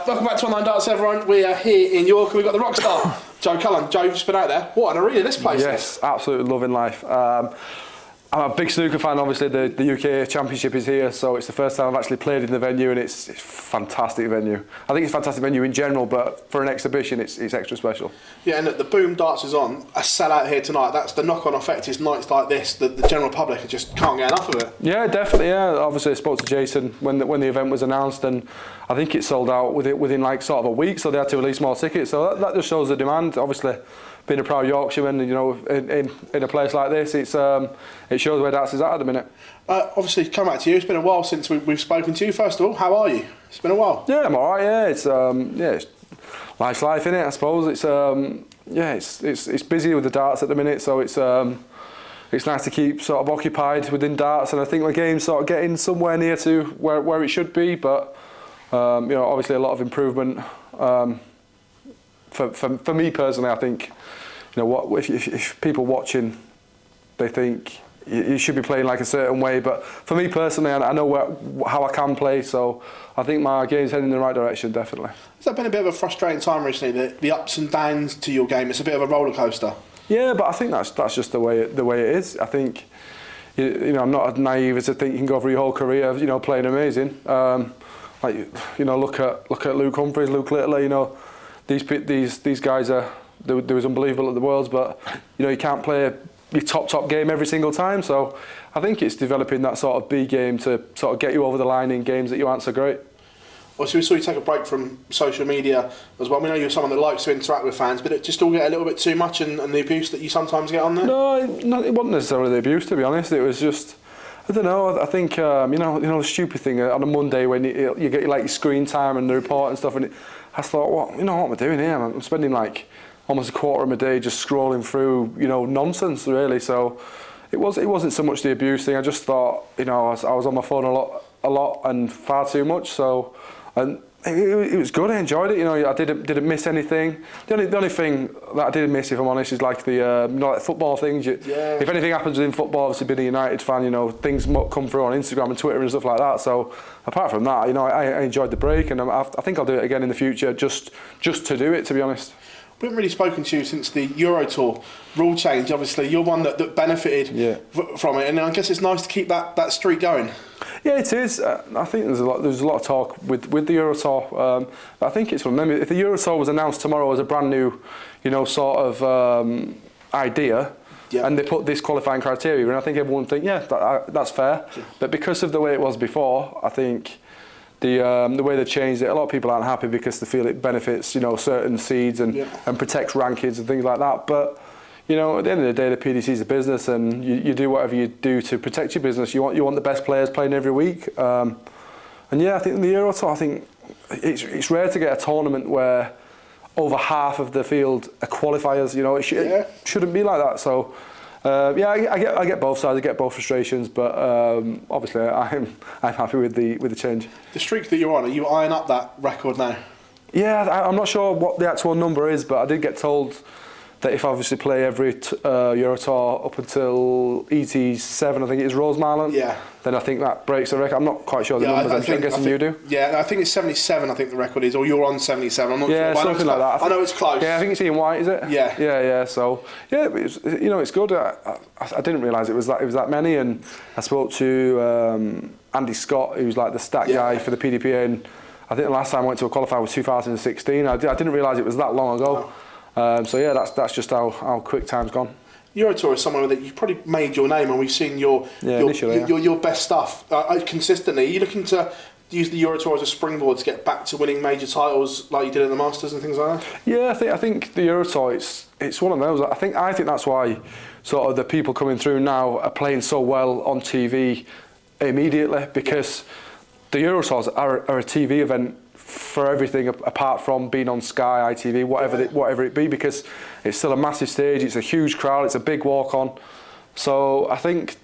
welcome back to Online Darts, everyone. We are here in York. We've got the rock star, Joe Cullen. Joe, just been out there. What an arena this place is. Yes, absolutely loving life. I'm a big snooker fan. Obviously, the UK Championship is here, so it's the first time I've actually played in the venue, and it's a fantastic venue. I think it's a fantastic venue in general, but for an exhibition, it's extra special. Yeah, and the Boom Darts is on. A sellout here tonight. That's the knock-on effect. Is nights like this, the general public just can't get enough of it. Yeah, definitely. Yeah, obviously, I spoke to Jason when the event was announced, and I think it sold out within like sort of a week. So they had to release more tickets. So that just shows the demand. Obviously, being a proud Yorkshireman, you know, in a place like this, it shows where darts is at the minute. Obviously, come back to you. It's been a while since we've spoken to you. First of all, how are you? It's been a while. Yeah, I'm all right. Yeah, it's life's life, innit? I suppose it's busy with the darts at the minute, so it's nice to keep sort of occupied within darts, and I think the game's sort of getting somewhere near to where it should be, but you know, obviously a lot of improvement. For me personally, I think, you know, if people watching, they think you should be playing like a certain way, but for me personally, I know how I can play, so I think my game's heading in the right direction, definitely. Has that been a bit of a frustrating time recently, the ups and downs to your game? It's a bit of a roller coaster. Yeah, but I think that's just the way it is. I think, you know, I'm not as naive as to think you can go for your whole career, you know, playing amazing. Like, you know, look at Luke Humphries, Luke Littler, you know, these guys they was unbelievable at the Worlds, but you know, you can't play your top game every single time. So I think it's developing that sort of B game to sort of get you over the line in games that you aren't so great. Obviously, we saw you take a break from social media as well. We know you're someone that likes to interact with fans, but it just all get a little bit too much, and the abuse that you sometimes get on there? No, it wasn't necessarily the abuse, to be honest. It was just, I don't know. I think you know the stupid thing on a Monday when you get like your screen time and the report and stuff, and I thought, what am I doing here? I'm spending like almost a quarter of my day just scrolling through, you know, nonsense really. So it wasn't so much the abuse thing. I just thought, you know, I was on my phone a lot and far too much. So, and it was good. I enjoyed it. You know, I didn't miss anything. The only thing that I did miss, if I'm honest, is like the you know, like football things. If anything happens within football, obviously being a United fan, you know, things come through on Instagram and Twitter and stuff like that. So apart from that, you know, I enjoyed the break, and I think I'll do it again in the future, just to do it, to be honest. We haven't really spoken to you since the Euro Tour rule change. Obviously, you're one that benefited from it, and I guess it's nice to keep that streak going. Yeah, it is. I think there's a lot of talk with the Euro Tour. I think it's from them. If the Euro Tour was announced tomorrow as a brand new, you know, sort of idea, and they put this qualifying criteria, and I think everyone would think, that's fair. Yeah. But because of the way it was before, I think the way they changed it, a lot of people aren't happy because they feel it benefits, you know, certain seeds and protects rankings and things like that. But you know, at the end of the day, the PDC is a business, and you do whatever you do to protect your business. You want the best players playing every week. And yeah, I think in the Euro Tour, I think it's rare to get a tournament where over half of the field are qualifiers. You know, it shouldn't be like that. So yeah, I get both sides. I get both frustrations, but obviously I'm happy with the change. The streak that you're on, are you eyeing up that record now? Yeah, I'm not sure what the actual number is, but I did get told that if I obviously play every Euro Tour up until ET7, I think it is Rosemarland, then I think that breaks the record. I'm not quite sure the numbers. I'm guessing you do? Yeah, I think it's 77, I think the record is, or you're on 77. I'm not sure. Yeah, something like that. I know it's close. Yeah, I think it's Ian White, is it? Yeah. Yeah. So, yeah, you know, it's good. I didn't realise it was that many, and I spoke to Andy Scott, who's like the stat guy for the PDPA, and I think the last time I went to a qualifier was 2016. I didn't realise it was that long ago. Oh. So yeah, that's just how quick time's gone. Euro Tour is somewhere that you've probably made your name, and we've seen your best stuff consistently. Are you looking to use the Euro Tour as a springboard to get back to winning major titles like you did in the Masters and things like that? Yeah, I think the Euro Tour it's one of those. I think that's why sort of the people coming through now are playing so well on TV immediately, because the Euro Tours are a TV event for everything apart from being on Sky, ITV, whatever it be, because it's still a massive stage, it's a huge crowd, it's a big walk on. So I think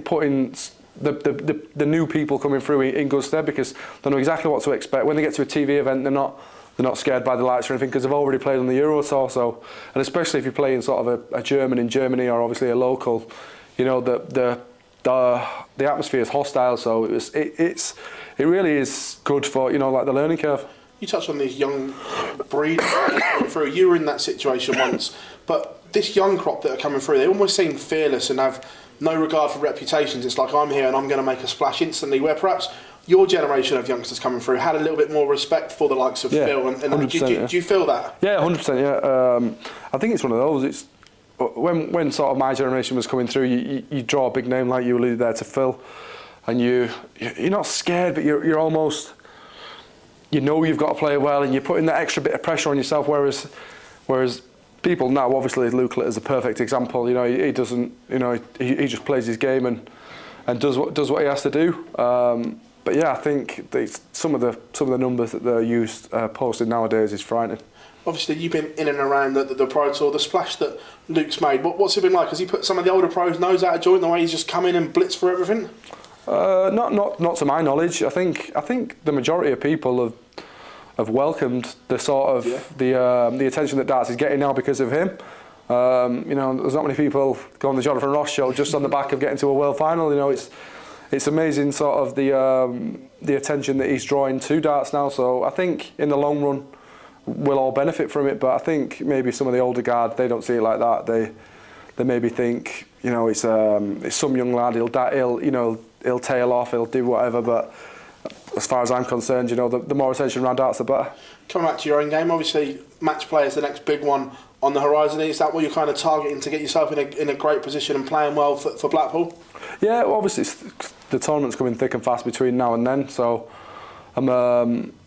putting the new people coming through in good stead, because they know exactly what to expect. When they get to a TV event, they're not scared by the lights or anything, because they've already played on the Euro Tour. So, and especially if you're playing sort of a German in Germany, or obviously a local, you know, the atmosphere is hostile, so it really is good for, you know, like the learning curve. You touched on these young breeders coming through. You were in that situation once, but this young crop that are coming through, they almost seem fearless and have no regard for reputations. It's like, I'm here and I'm going to make a splash instantly, where perhaps your generation of youngsters coming through had a little bit more respect for the likes of Phil. And do you feel that? Yeah, 100%. Yeah, I think it's one of those. It's when sort of my generation was coming through, you draw a big name like you alluded there to Phil, and you're not scared, but you're almost, you know, you've got to play well, and you're putting that extra bit of pressure on yourself. Whereas people now, obviously Luke is a perfect example. You know, he doesn't, you know, he just plays his game and does what he has to do. But yeah, I think some of the numbers that they're posting nowadays is frightening. Obviously, you've been in and around the Pro Tour. The splash that Luke's made, what's it been like? Has he put some of the older pros' nose out of joint the way he's just come in and blitzed for everything? Not to my knowledge. I think the majority of people have welcomed the sort of the attention that darts is getting now because of him. You know, there's not many people go on the Jonathan Ross show just on the back of getting to a world final. You know, it's amazing sort of the attention that he's drawing to darts now. So I think in the long run, we'll all benefit from it. But I think maybe some of the older guard, they don't see it like that. They maybe think, you know, it's some young lad. He'll tail off. He'll do whatever. But as far as I'm concerned, you know, the more attention around darts, the better. Coming back to your own game, obviously, Matchplay is the next big one on the horizon. Is that what you're kind of targeting to get yourself in a great position and playing well for Blackpool? Yeah, well, obviously the tournament's coming thick and fast between now and then, so I'm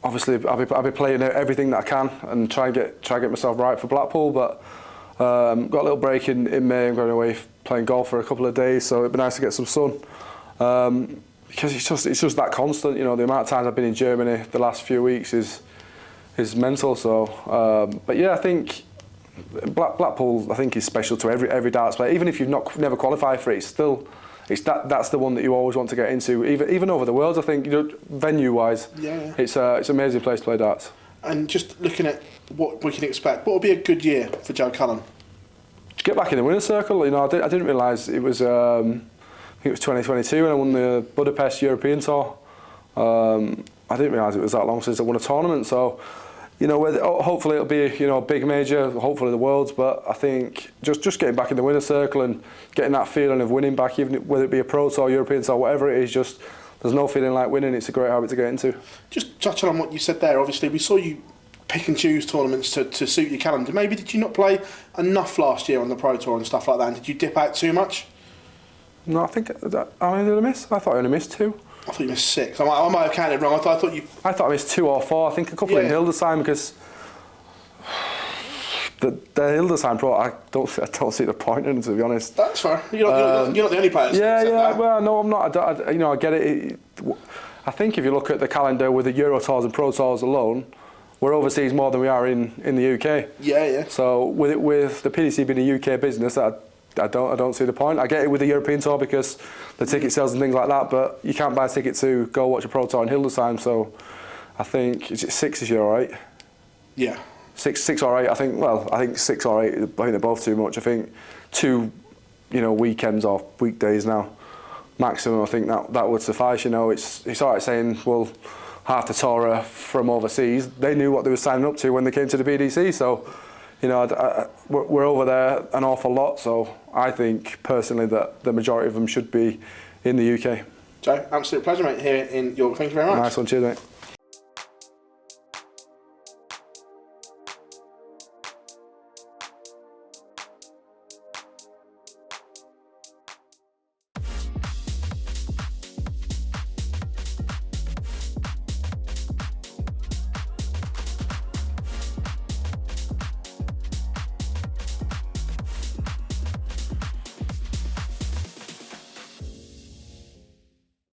obviously I'll be playing everything that I can and try and get myself right for Blackpool. But got a little break in May. I'm going away playing golf for a couple of days, so it'd be nice to get some sun. Because it's just that constant, you know. The amount of times I've been in Germany the last few weeks is mental. So, but yeah, I think Blackpool, I think, is special to every darts player. Even if you've never qualified for it, that's the one that you always want to get into. Even over the world, I think, you know, venue wise, it's an amazing place to play darts. And just looking at what we can expect, what would be a good year for Joe Cullen? To get back in the winner's circle, you know, I didn't realise it was. I think it was 2022 when I won the Budapest European Tour. I didn't realise it was that long since I won a tournament. So, you know, hopefully it'll be, you know, a big major, hopefully the Worlds. But I think just getting back in the winner's circle and getting that feeling of winning back, even whether it be a Pro Tour, European Tour, whatever it is, just there's no feeling like winning. It's a great habit to get into. Just touching on what you said there, obviously we saw you pick and choose tournaments to suit your calendar. Maybe did you not play enough last year on the Pro Tour and stuff like that? And did you dip out too much? No, I think how many did I miss? I thought I only missed 2. I thought you missed 6. I might have counted wrong. I thought I missed 2 or 4. I think a couple in Hildesheim, because the Hildesheim Pro, I don't see the point in it, to be honest. That's fair. You're not the only player. Well, no, I'm not. You know, I get it. I think if you look at the calendar with the Euro Tours and Pro Tours alone, we're overseas more than we are in the UK. Yeah. So with the PDC being a UK business, I don't see the point. I get it with the European Tour because the ticket sales and things like that, but you can't buy a ticket to go watch a Pro Tour in Hildesheim. So I think, is it 6 this year, all right? Yeah. 6 or 8. I think 6 or 8. I think they're both too much. I think 2, you know, weekends or weekdays now maximum. I think that would suffice. You know, it's all right saying, well, half the tour are from overseas. They knew what they were signing up to when they came to the BDC. So, you know, we're over there an awful lot, so I think personally that the majority of them should be in the UK. Joe, absolute pleasure, mate, here in York. Thank you very much. Nice one, cheers, mate.